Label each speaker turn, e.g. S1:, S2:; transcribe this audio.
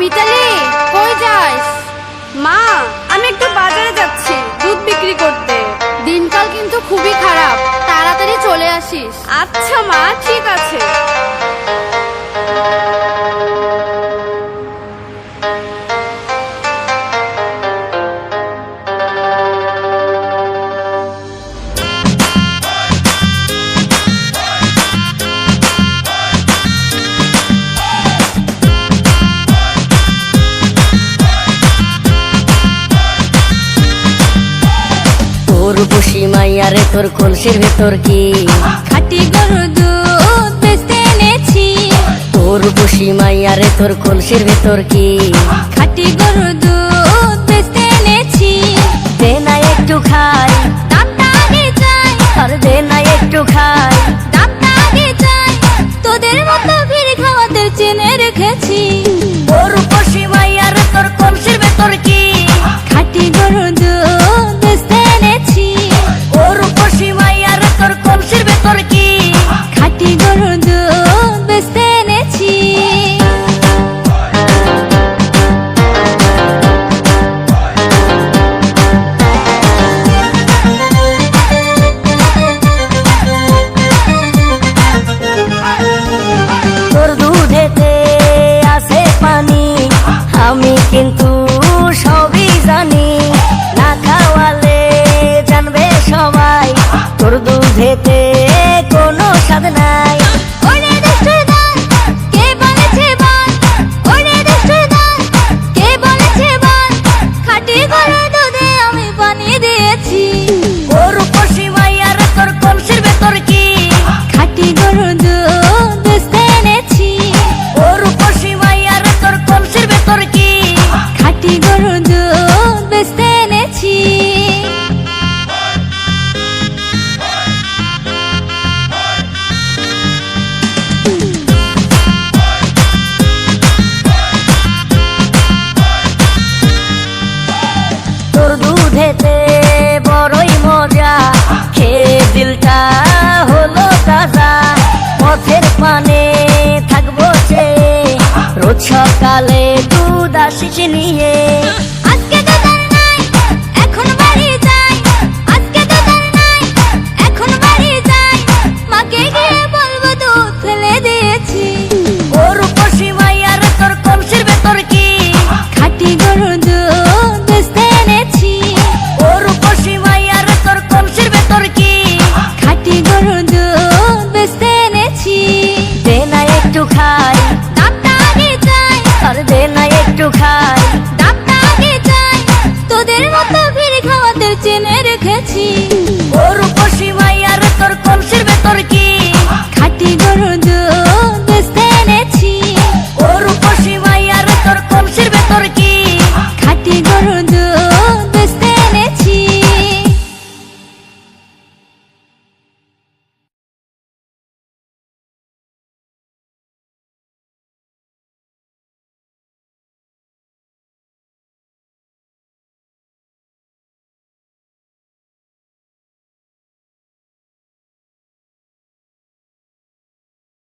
S1: মিতালি, কই যাস?
S2: মা, আমি একটু বাজারে যাচ্ছি দুধ বিক্রি করতে।
S1: দিনকাল কিন্তু খুবই খারাপ, তাড়াতাড়ি চলে আসিস।
S2: আচ্ছা মা, ঠিক আছে।
S3: বসি মাইয়ারে তোর কলসির ভেতর কি
S1: খাঁটি গরুর দুধ বেচতে এনেছি।
S3: তোর বসি মাইয়ারে তোর কলসির ভেতর কি
S1: খাঁটি গরুর দুধ বেচতে এনেছি।
S3: দে না একটু খাই,
S1: দামটা আগে চাই,
S3: আর দে না একটু খাই।
S1: দামটা আগে চাই, তোদের মতো ভিড় খাওয়াদের চেনে রেখেছি।
S3: তোর বসি মাইয়ারে তোর কলসির ভেতর কি
S1: খাঁটি গরুর দুধ বেচতে এনেছি।
S3: তোর বসি মাইয়ারে তোর কলসির ভেতর কি
S1: খাঁটি গরুর দুধ বেচতে এনেছি।
S3: তোর দুধেতে আছে পানি, আমি কিন্তু সবই জানি। না খাওয়ালে জানবে সবাই তোর দুধেতে কোনো স্বাদ নাই।
S1: ওরে দুষ্টুর দল, কে বলেছে বল? ওরে দুষ্টুর দল, কে বলেছে বল? খাঁটি গরুর দুধে আমি পানি দিয়েছি।
S3: তোর বসি মাইয়ারে তোর কলসির ভেতর কি
S1: খাঁটি গরুর দুধ বেচতে এনেছি।
S3: তোর বসি মাইয়ারে তোর কলসির ভেতর কি
S1: খাঁটি গরুর দুধ বেচতে এনেছি।
S3: তোর দুধেতে বড়ই মজা, খেয়ে দিলটা হলো তাজা। পথের পানে থাকবো চেয়ে, রোজ সকালে দুধ আসিস নিয়ে।